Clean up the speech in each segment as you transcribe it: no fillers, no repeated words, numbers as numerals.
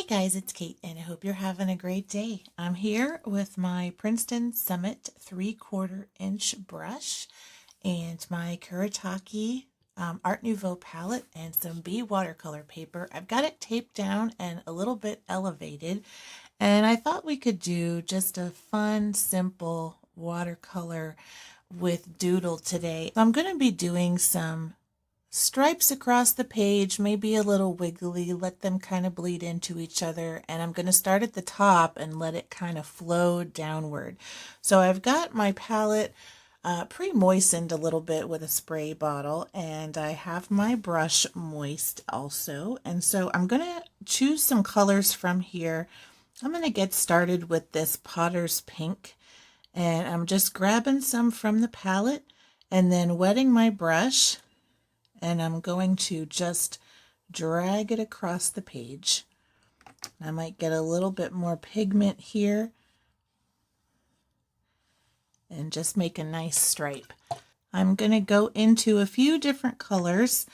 Guys, it's Kate and I hope you're having a great day. I'm here with my Princeton Summit 3/4 inch brush and my Kuretake Art Nouveau palette and some B watercolor paper. I've got it taped down and a little bit elevated, and I thought we could do just a fun, simple watercolor with Doodle today. I'm going to be doing some stripes across the page, maybe a little wiggly, let them kind of bleed into each other, and I'm going to start at the top and let it kind of flow downward. So I've got my palette pre-moistened a little bit with a spray bottle, and I have my brush moist also, and so I'm going to choose some colors from here. I'm going to get started with this Potter's Pink, and I'm just grabbing some from the palette and then wetting my brush, and I'm going to just drag it across the page. I might get a little bit more pigment here and just make a nice stripe. I'm going to go into a few different colors,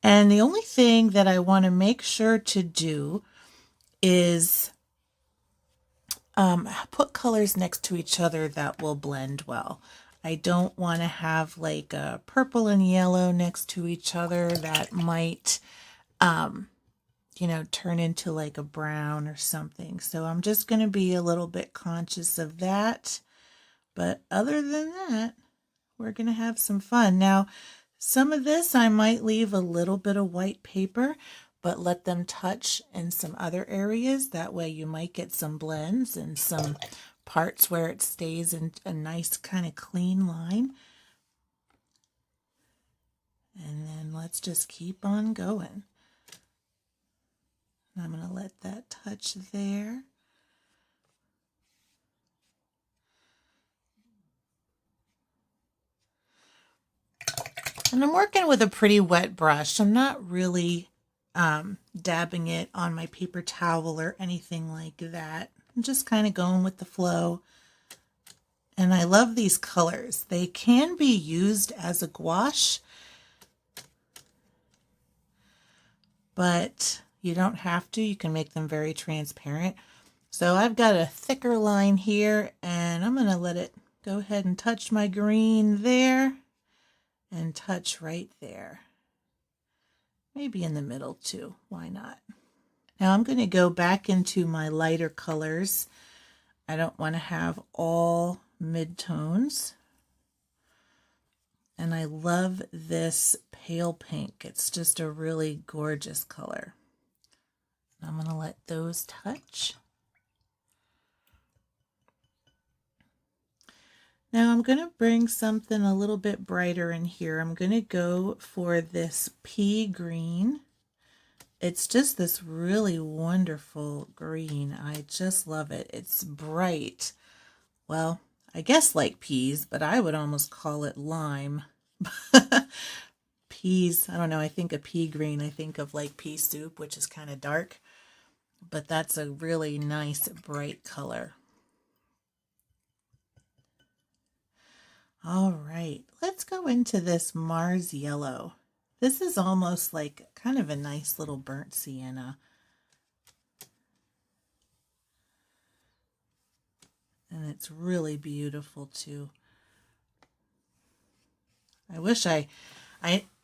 and the only thing that I want to make sure to do is put colors next to each other that will blend well. I don't want to have like a purple and yellow next to each other that might, you know, turn into like a brown or something. So I'm just going to be a little bit conscious of that. But other than that, we're going to have some fun. Now, some of this I might leave a little bit of white paper, but let them touch in some other areas. That way you might get some blends and some parts where it stays in a nice kind of clean line. And then let's just keep on going. I'm going to let that touch there. And I'm working with a pretty wet brush. I'm not really dabbing it on my paper towel or anything like that. I'm just kind of going with the flow. And I love these colors. They can be used as a gouache, but you don't have to. You can make them very transparent. So I've got a thicker line here, and I'm going to let it go ahead and touch my green there and touch right there. Maybe in the middle too. Why not? Now I'm going to go back into my lighter colors. I don't want to have all mid-tones. And I love this pale pink. It's just a really gorgeous color. I'm going to let those touch. Now I'm going to bring something a little bit brighter in here. I'm going to go for this pea green. It's just this really wonderful green. I just love it. It's bright. Well, I guess like peas, but I would almost call it lime. Peas, I don't know, I think of pea green, I think of like pea soup, which is kind of dark, but that's a really nice bright color. All right, let's go into this Mars yellow. This is almost like kind of a nice little burnt sienna. And it's really beautiful too. I wish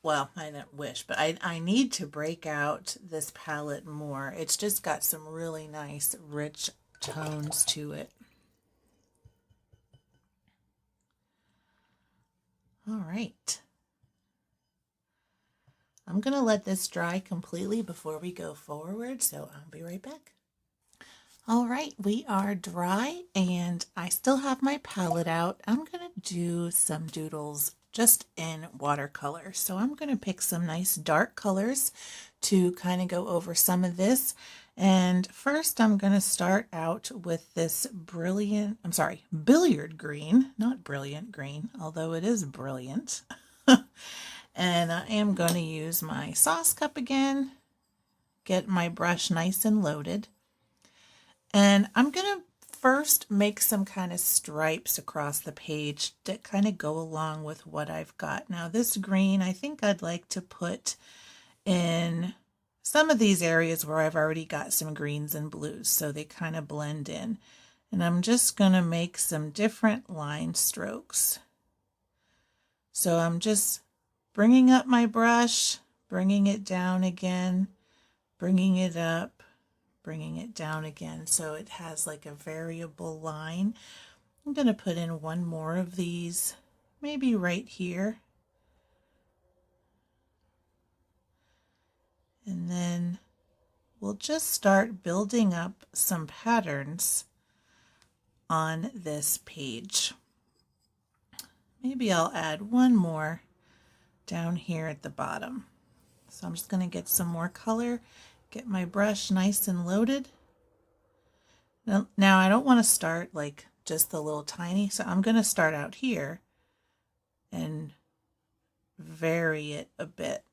well, I don't wish, but I need to break out this palette more. It's just got some really nice, rich tones to it. All right. I'm going to let this dry completely before we go forward, so I'll be right back. All right, we are dry, and I still have my palette out. I'm going to do some doodles just in watercolor. So I'm going to pick some nice dark colors to kind of go over some of this. And first I'm going to start out with this billiard green, not brilliant green, although it is brilliant. And I am going to use my sauce cup again, get my brush nice and loaded. And I'm going to first make some kind of stripes across the page that kind of go along with what I've got. Now this green, I think I'd like to put in some of these areas where I've already got some greens and blues, so they kind of blend in. And I'm just going to make some different line strokes. So I'm just bringing up my brush, bringing it down again, bringing it up, bringing it down again, so it has like a variable line. I'm going to put in one more of these, maybe right here. And then we'll just start building up some patterns on this page. Maybe I'll add one more down here at the bottom. So I'm just going to get some more color, get my brush nice and loaded. Now I don't want to start like just the little tiny, so I'm going to start out here and vary it a bit.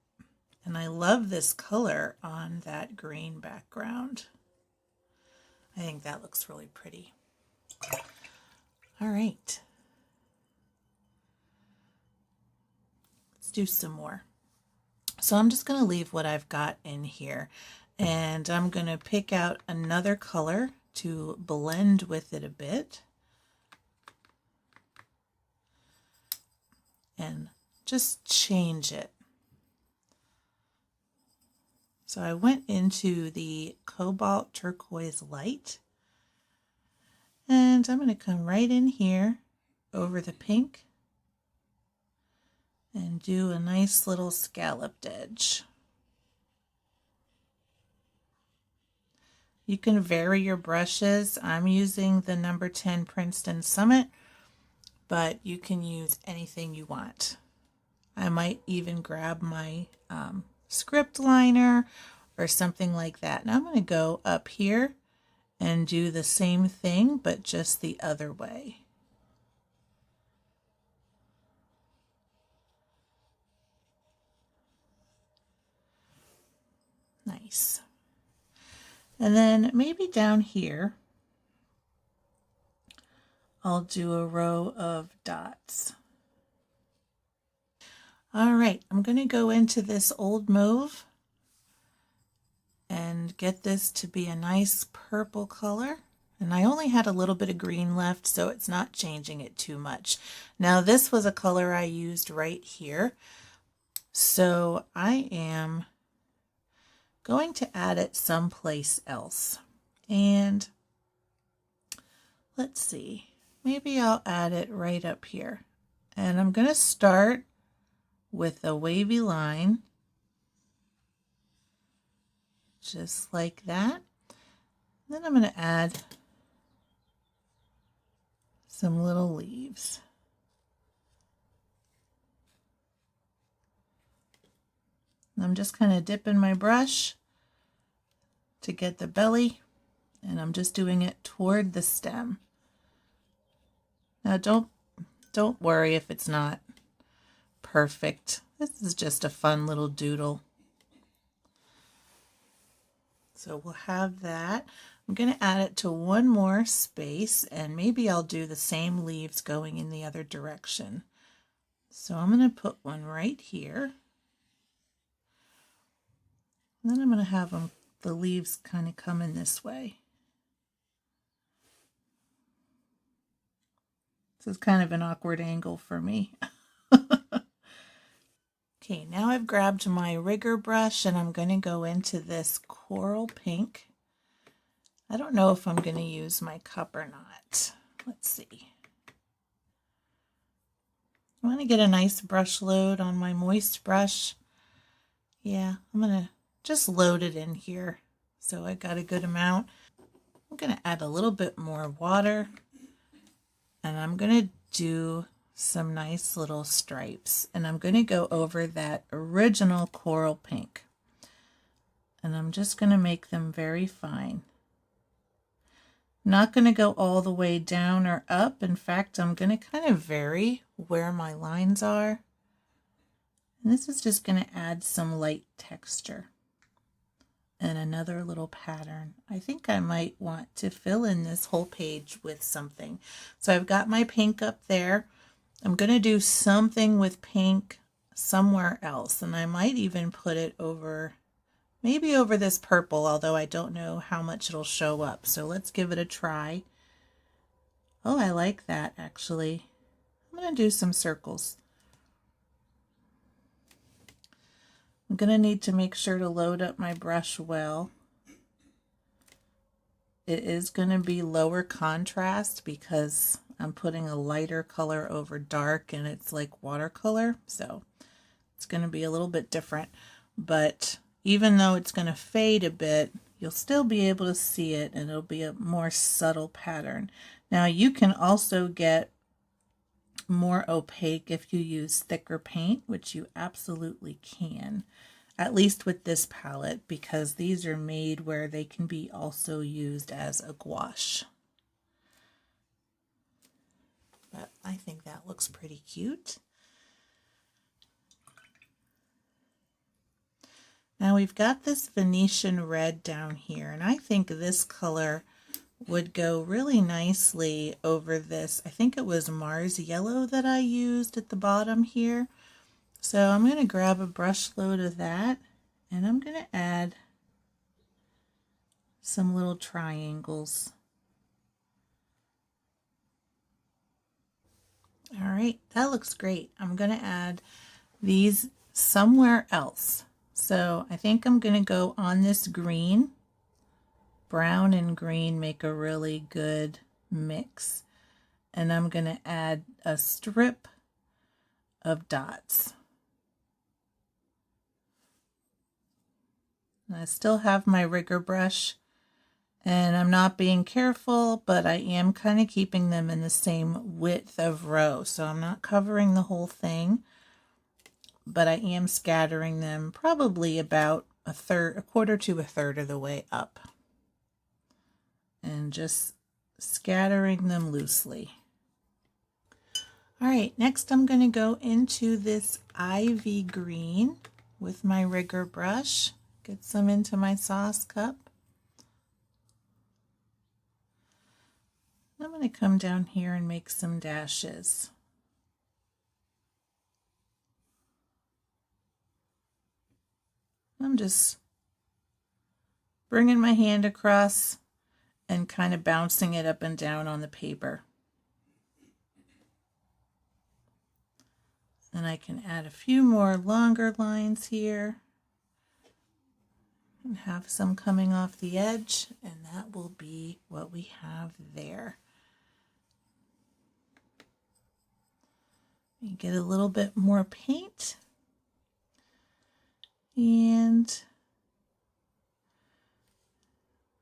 And I love this color on that green background. I think that looks really pretty. All right. Let's do some more. So I'm just going to leave what I've got in here, and I'm going to pick out another color to blend with it a bit. And just change it. So I went into the Cobalt Turquoise Light, and I'm going to come right in here over the pink and do a nice little scalloped edge. You can vary your brushes. I'm using the number 10 Princeton Summit, but you can use anything you want. I might even grab my script liner or something like that. Now I'm going to go up here and do the same thing, but just the other way. Nice. And then maybe down here, I'll do a row of dots. All right, I'm going to go into this old mauve and get this to be a nice purple color. And I only had a little bit of green left, so it's not changing it too much. Now this was a color I used right here. So I am going to add it someplace else. And let's see, maybe I'll add it right up here. And I'm going to start with a wavy line, just like that. Then I'm going to add some little leaves. And I'm just kind of dipping my brush to get the belly, and I'm just doing it toward the stem. Now don't worry if it's not perfect. This is just a fun little doodle. So we'll have that. I'm going to add it to one more space, and maybe I'll do the same leaves going in the other direction. So I'm going to put one right here. And then I'm going to have the leaves kind of come in this way. This is kind of an awkward angle for me. Okay, now I've grabbed my rigger brush and I'm going to go into this coral pink. I don't know if I'm going to use my cup or not. Let's see. I want to get a nice brush load on my moist brush. Yeah, I'm going to just load it in here so I got a good amount. I'm going to add a little bit more water, and I'm going to do some nice little stripes, and I'm going to go over that original coral pink, and I'm just going to make them very fine. I'm not going to go all the way down or up. In fact, I'm going to kind of vary where my lines are, and this is just going to add some light texture and another little pattern. I think I might want to fill in this whole page with something. So I've got my pink up there. I'm going to do something with pink somewhere else, and I might even put it over maybe over this purple, although I don't know how much it'll show up. So let's give it a try. Oh, I like that actually. I'm going to do some circles. I'm going to need to make sure to load up my brush well. It is going to be lower contrast because I'm putting a lighter color over dark and it's like watercolor. So it's going to be a little bit different. But even though it's going to fade a bit, you'll still be able to see it and it'll be a more subtle pattern. Now you can also get more opaque if you use thicker paint, which you absolutely can. At least with this palette, because these are made where they can be also used as a gouache. But I think that looks pretty cute. Now we've got this Venetian red down here, and I think this color would go really nicely over this. I think it was Mars yellow that I used at the bottom here. So I'm going to grab a brush load of that and I'm going to add some little triangles. All right, that looks great. I'm going to add these somewhere else. So I think I'm going to go on this green. Brown and green make a really good mix. And I'm going to add a strip of dots. I still have my rigger brush and I'm not being careful, but I am kind of keeping them in the same width of row. So I'm not covering the whole thing, but I am scattering them probably about a quarter to a third of the way up. And just scattering them loosely. All right, next I'm going to go into this ivy green with my rigger brush. Get some into my sauce cup. I'm going to come down here and make some dashes. I'm just bringing my hand across and kind of bouncing it up and down on the paper. And I can add a few more longer lines here. And have some coming off the edge, and that will be what we have there. You get a little bit more paint, and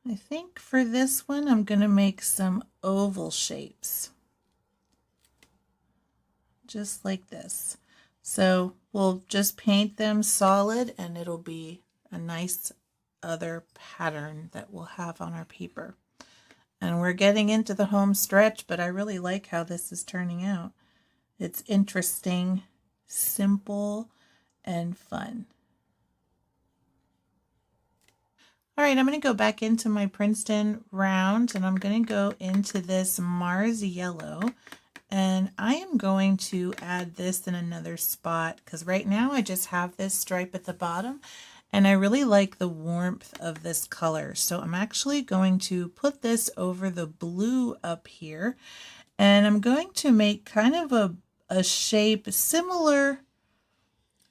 I think for this one I'm going to make some oval shapes, just like this. So we'll just paint them solid and it'll be a nice other pattern that we'll have on our paper. And we're getting into the home stretch, but I really like how this is turning out. It's interesting, simple, and fun. All right, I'm going to go back into my Princeton round and I'm going to go into this Mars yellow. And I am going to add this in another spot because right now I just have this stripe at the bottom. And I really like the warmth of this color. So I'm actually going to put this over the blue up here. And I'm going to make kind of a shape similar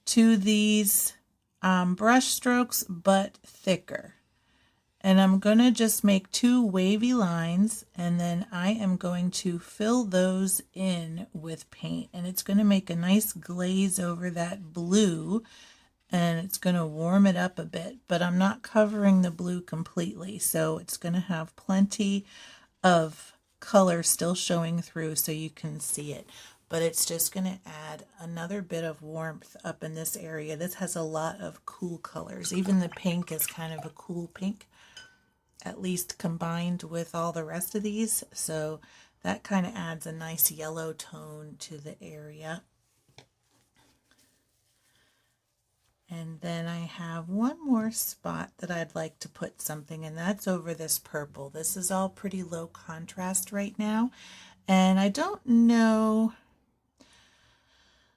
to these brush strokes, but thicker. And I'm going to just make two wavy lines. And then I am going to fill those in with paint. And it's going to make a nice glaze over that blue. And it's going to warm it up a bit, but I'm not covering the blue completely, so it's going to have plenty of color still showing through so you can see it. But it's just going to add another bit of warmth up in this area. This has a lot of cool colors. Even the pink is kind of a cool pink, at least combined with all the rest of these. So that kind of adds a nice yellow tone to the area. And then I have one more spot that I'd like to put something, and that's over this purple. This is all pretty low contrast right now, and I don't know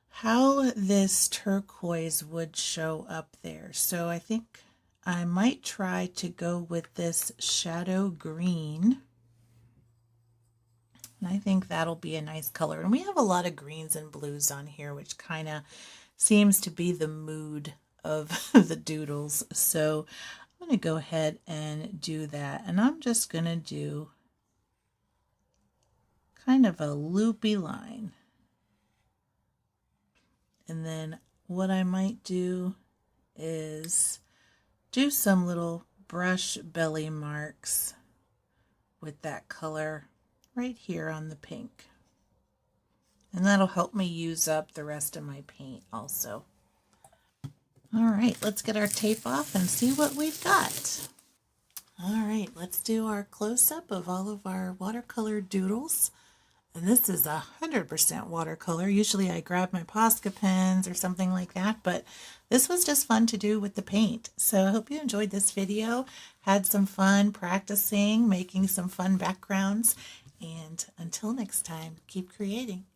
how this turquoise would show up there. So I think I might try to go with this shadow green. And I think that'll be a nice color. And we have a lot of greens and blues on here, which kind of seems to be the mood of the doodles. So I'm going to go ahead and do that. And I'm just going to do kind of a loopy line. And then what I might do is do some little brush belly marks with that color right here on the pink. And that'll help me use up the rest of my paint also. All right, let's get our tape off and see what we've got. All right, let's do our close-up of all of our watercolor doodles. And this is 100% watercolor. Usually I grab my Posca pens or something like that, but this was just fun to do with the paint. So I hope you enjoyed this video, had some fun practicing, making some fun backgrounds, and until next time, keep creating.